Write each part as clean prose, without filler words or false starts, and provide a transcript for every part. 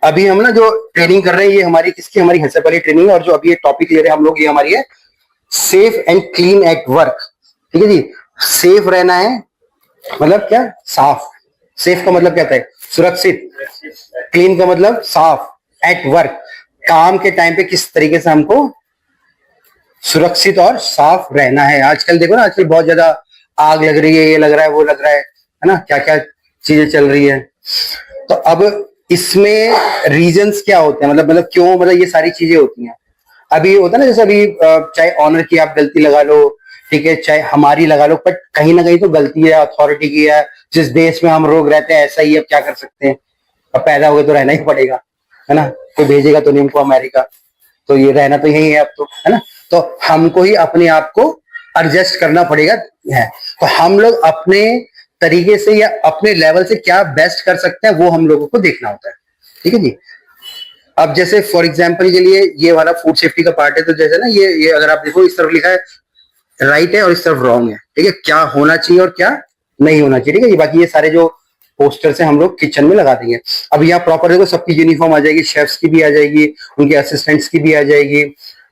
अभी हम ना जो ट्रेनिंग कर रहे हैं ये हमारी किसकी, हमारी हेल्थ वाली ट्रेनिंग है। और जो अभी ये टॉपिक ले रहे हैं हम लोग, ये हमारी है safe and clean at work. ठीक है जी, सेफ रहना है मतलब क्या, साफ। सेफ का मतलब क्या होता है, सुरक्षित। क्लीन का मतलब साफ। एट वर्क, काम के टाइम पे किस तरीके से हमको सुरक्षित और साफ रहना है। आजकल देखो ना, आजकल बहुत ज्यादा आग लग रही है, ये लग रहा है, वो लग रहा है ना, क्या क्या चीजें चल रही है। तो अब इसमें रीजंस क्या होते हैं, मतलब क्यों, मतलब ये सारी चीजें होती हैं। अभी होता है ना, जैसे अभी चाहे ऑनर की आप गलती लगा लो, ठीक है, चाहे हमारी लगा लो, बट कहीं ना कहीं तो गलती है अथॉरिटी की है। जिस देश में हम लोग रहते हैं ऐसा ही, अब क्या कर सकते हैं, अब पैदा हो गए तो रहना ही पड़ेगा, है ना। कोई भेजेगा तो नहीं हमको अमेरिका, तो ये रहना तो यही है अब तो, है ना। तो हमको ही अपने आप को एडजस्ट करना पड़ेगा है। तो हम लोग अपने तरीके से या अपने लेवल से क्या बेस्ट कर सकते हैं वो हम लोगों को देखना होता है। ठीक है जी। अब जैसे फॉर एग्जाम्पल के लिए ये वाला फूड सेफ्टी का पार्ट है, तो जैसे ना ये अगर आप देखो, इस तरफ लिखा है राइट है और इस तरफ रॉन्ग है। ठीक है, क्या होना चाहिए और क्या नहीं होना चाहिए। ठीक है, ये बाकी ये सारे जो पोस्टर से हम लोग किचन में लगा देंगे। अब यहाँ प्रॉपर देखो, सबकी यूनिफॉर्म आ जाएगी, शेफ्स की भी आ जाएगी, उनके असिस्टेंट्स की भी आ जाएगी,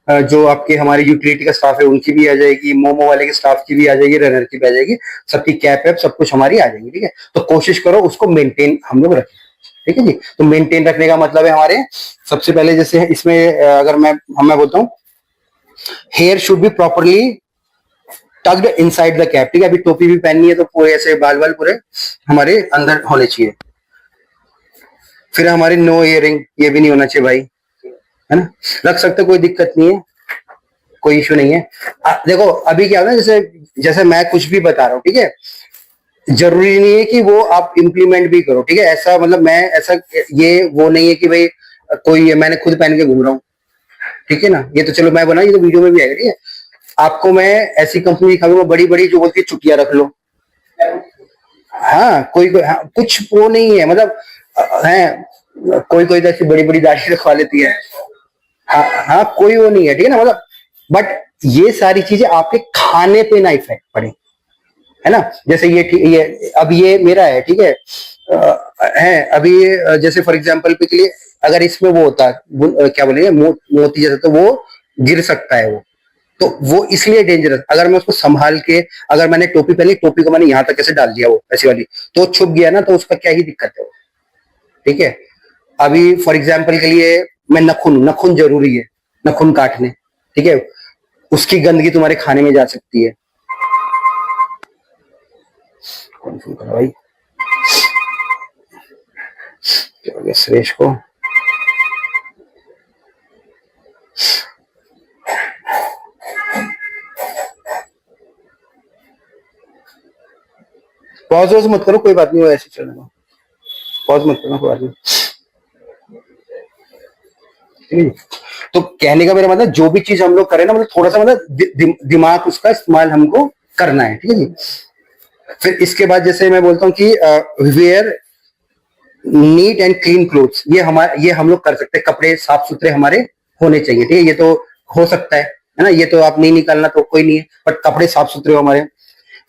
जो आपके हमारे यूटिलिटी का स्टाफ है उनकी भी आ जाएगी, मोमो वाले के स्टाफ की भी आ जाएगी, रनर की भी आ जाएगी, सबकी कैप है, सब कुछ हमारी आ जाएगी। ठीक है, तो कोशिश करो उसको मेंटेन हम लोग रखें। ठीक है जी। तो मेंटेन रखने का मतलब है हमारे, सबसे पहले जैसे इसमें अगर मैं बोलता हूँ, hair should be properly tucked inside the cap. ठीक है, अभी टोपी भी पहननी है तो पूरे ऐसे बाल पूरे हमारे अंदर होने चाहिए। फिर हमारे नो इयरिंग, ये भी नहीं होना चाहिए भाई, है ना। रख सकते, कोई दिक्कत नहीं है, कोई इश्यू नहीं है। देखो अभी क्या होता है, जैसे जैसे मैं कुछ भी बता रहा हूँ, ठीक है, जरूरी नहीं है कि वो आप इम्प्लीमेंट भी करो। ठीक है, ऐसा मतलब मैं ऐसा, ये वो नहीं है कि भाई कोई मैंने खुद पहन के घूम रहा हूँ। ठीक है ना, ये तो चलो मैं बना, ये तो वीडियो में भी आएगा। ठीक है, आपको मैं ऐसी कंपनी दिखाऊंगा बड़ी बड़ी जो बोलती है चुटिया रख लो। हाँ, हाँ, कुछ वो नहीं है, मतलब है, कोई कोई तो ऐसी बड़ी बड़ी दाढ़ी रखवा लेती है। हाँ हाँ, कोई वो नहीं है, ठीक है ना, मतलब बट ये सारी चीजें आपके खाने पे ना इफेक्ट पड़े, है ना। जैसे ये अब ये मेरा है, ठीक है, है अभी जैसे फॉर एग्जांपल पे के लिए अगर इसमें वो होता क्या बोलेंगे मोती जैसा, तो वो गिर सकता है वो, तो वो इसलिए डेंजरस। अगर मैं उसको संभाल के, अगर मैंने टोपी पहनी, टोपी को मैंने यहाँ तक कैसे डाल दिया वो ऐसी वाली, तो छुप गया ना, तो उसका क्या ही दिक्कत है वो। ठीक है, अभी फॉर एग्जाम्पल के लिए मैं नखून जरूरी है, नखून काटने, ठीक है, उसकी गंदगी तुम्हारे खाने में जा सकती है। कौन फोन करा भाई, क्या हो गया सुरेश को। पॉज मत करो, कोई बात नहीं, वो ऐसे चलेगा, पॉज मत करना, कोई बात नहीं। तो कहने का मेरा मतलब, जो भी चीज हम लोग करें ना, मतलब थोड़ा सा मतलब दिमाग उसका इस्तेमाल हमको करना है। ठीक है जी। फिर इसके बाद जैसे मैं बोलता हूँ कि wear neat and clean clothes, ये हम लोग कर सकते हैं, कपड़े साफ सुथरे हमारे होने चाहिए। ठीक है, ये तो हो सकता है ना, ये तो आप नहीं निकालना तो कोई नहीं है, बट कपड़े साफ सुथरे हो हमारे।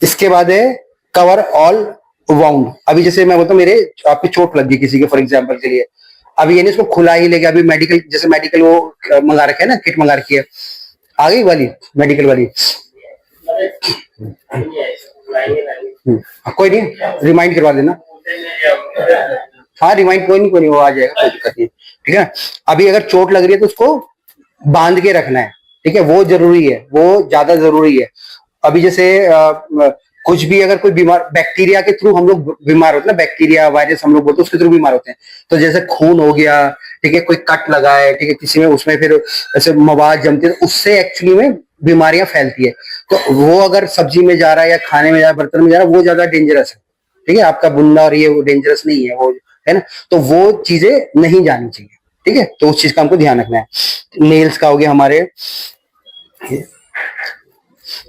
इसके बाद है कवर ऑल वाउंड। अभी जैसे मैं बोलता हूँ, मेरे आपकी चोट लग गई किसी के फॉर एग्जाम्पल के लिए, अभी यानी इसको खुला ही लेके, अभी मेडिकल, जैसे मेडिकल वो मंगा रखे है ना, किट मंगा रखी है, आ गई वाली मेडिकल वाली। कोई नहीं, रिमाइंड करवा देना। हाँ, रिमाइंड कोई नहीं, वो आ जाएगा, कोई दिक्कत नहीं। ठीक है, अभी अगर चोट लग रही है तो उसको बांध के रखना है। ठीक है, वो जरूरी है, वो ज्यादा जरूरी है। अभी जैसे कुछ भी अगर कोई बीमार, बैक्टीरिया के थ्रू हम लोग बीमार होते हैं ना, बैक्टीरिया वायरस हम लोग बोलते हैं, उसके थ्रू बीमार होते हैं। तो जैसे खून हो गया, ठीक है, कोई कट लगा है, ठीक है, किसी में, उसमें फिर ऐसे मवाद जमती है, उससे एक्चुअली में बीमारियां फैलती है। तो वो अगर सब्जी में जा रहा है या खाने में जा रहा है, बर्तन में जा रहा है, वो ज्यादा डेंजरस है। ठीक है, आपका बुंदा और ये वो डेंजरस नहीं है, वो है ना, तो वो चीजें नहीं जानी चाहिए। ठीक है, तो उस चीज का हमको ध्यान रखना है। नेल्स का हो गया हमारे,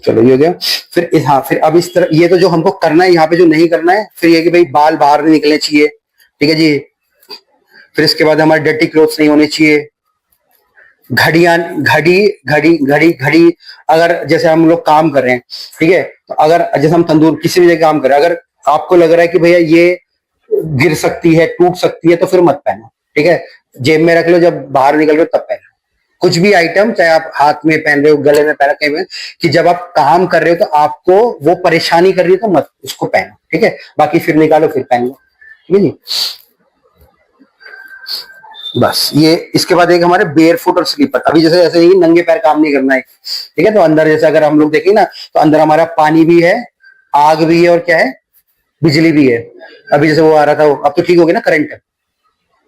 चलो ये हो गया। फिर हाँ, फिर अब इस तरह, ये तो जो हमको करना है, यहाँ पे जो नहीं करना है, फिर ये कि भाई बाल बाहर नहीं निकलने चाहिए। ठीक है जी। फिर इसके बाद हमारे डर्टी क्लोथ्स नहीं होने चाहिए। घड़ी अगर जैसे हम लोग काम कर रहे हैं, ठीक है, तो अगर जैसे हम तंदूर किसी भी जगह काम कर रहे हैं, अगर आपको लग रहा है कि भैया ये गिर सकती है, टूट सकती है, तो फिर मत पहनो। ठीक है, जेब में रख लो, जब बाहर निकल रहे हो तब पहनो। कुछ भी आइटम, चाहे आप हाथ में पहन रहे हो, गले में पहन रहे हो, कि जब आप काम कर रहे हो तो आपको वो परेशानी कर रही है तो मत उसको पहनो, ठीक है। बाकी फिर निकालो, फिर पहन लो, ठीक है जी। बस ये, इसके बाद एक हमारे बेयर फुट और स्लीपर। अभी जैसे ऐसे ही नंगे पैर काम नहीं करना है, ठीक है। तो अंदर जैसे अगर हम लोग देखें ना, तो अंदर हमारा पानी भी है, आग भी है, और क्या है, बिजली भी है। अभी जैसे वो आ रहा था, अब तो ठीक हो गया ना करंट।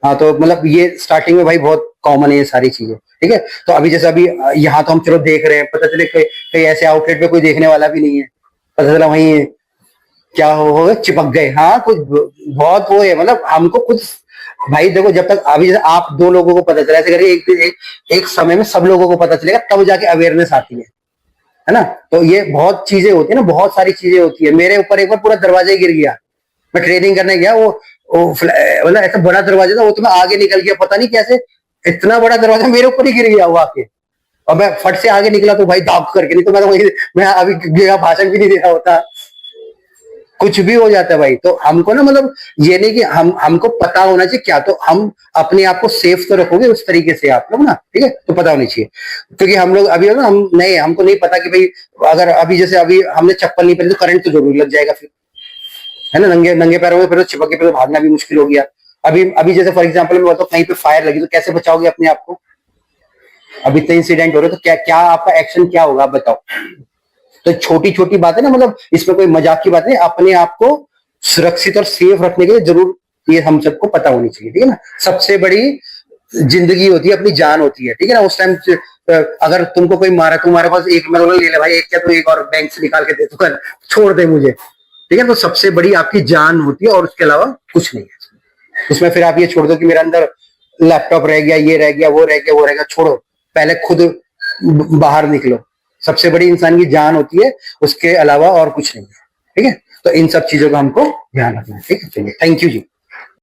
हाँ, तो मतलब ये स्टार्टिंग में भाई बहुत कॉमन है ये सारी चीजें, ठीक है। तो अभी जैसे अभी यहाँ तो हम चलो देख रहे हैं, पता चले कहीं ऐसे आउटलेट पे कोई देखने वाला भी नहीं है, पता चला वहीं क्या हो चिपक गए। हाँ, कुछ बहुत वो है, मतलब हमको कुछ, भाई देखो, जब तक अभी जैसे आप दो लोगों को पता चला, ऐसे करके एक समय में सब लोगों को पता चलेगा, तब जाके अवेयरनेस आती है ना। तो ये बहुत चीजें होती है ना, बहुत सारी चीजें होती है। मेरे ऊपर एक बार पूरा दरवाजा ही गिर गया, मैं ट्रेनिंग करने गया, वो मतलब ऐसा बड़ा दरवाजा था, वो तो मैं आगे निकल गया, पता नहीं कैसे इतना बड़ा दरवाजा मेरे ऊपर ही गिर गया वो आके, और मैं फट से आगे निकला तो भाई दाग करके, नहीं तो मैं तो वही, मैं अभी भाषण भी नहीं दे रहा होता। कुछ भी हो जाता है भाई। तो हमको ना, मतलब ये नहीं कि हमको पता होना चाहिए क्या, तो हम अपने आप को सेफ तो रखोगे उस तरीके से आप लोग ना, ठीक है। तो पता होनी चाहिए, क्योंकि हम लोग अभी ना, हम नहीं, हमको नहीं पता कि भाई अगर अभी जैसे अभी हमने चप्पल नहीं पहनी तो करंट तो जरूर लग जाएगा फिर, है ना। नंगे नंगे पैरों में फिर तो चिपक के फिर तो भागना भी मुश्किल हो गया। अभी अभी जैसे फॉर एग्जाम्पल मैं बताऊं, कहीं पे फायर लगी तो कैसे बचाओगे अपने आप को। अभी इतने इंसिडेंट हो रहे तो क्या क्या आपका एक्शन क्या होगा, आप बताओ। तो छोटी छोटी बातें ना, मतलब इसमें कोई मजाक की बात नहीं, अपने आप को सुरक्षित और सेफ रखने के लिए जरूर ये हम सबको पता होनी चाहिए, ठीक है ना। सबसे बड़ी जिंदगी होती है, अपनी जान होती है, ठीक है ना। उस टाइम अगर तुमको कोई मारा, तुम्हारे पास एक, मैं ले ले भाई एक, क्या तो एक और बैंक से निकाल के दे दो, छोड़ दे मुझे, ठीक है। तो सबसे बड़ी आपकी जान होती है, और उसके अलावा कुछ नहीं है उसमें। फिर आप ये छोड़ दो कि मेरे अंदर लैपटॉप रह गया, ये रह गया, वो रह गया, वो रह गया, छोड़ो, पहले खुद बाहर निकलो। सबसे बड़ी इंसान की जान होती है, उसके अलावा और कुछ नहीं है, ठीक है। तो इन सब चीजों का हमको ध्यान रखना है, ठीक है। चलिए, थैंक यू जी।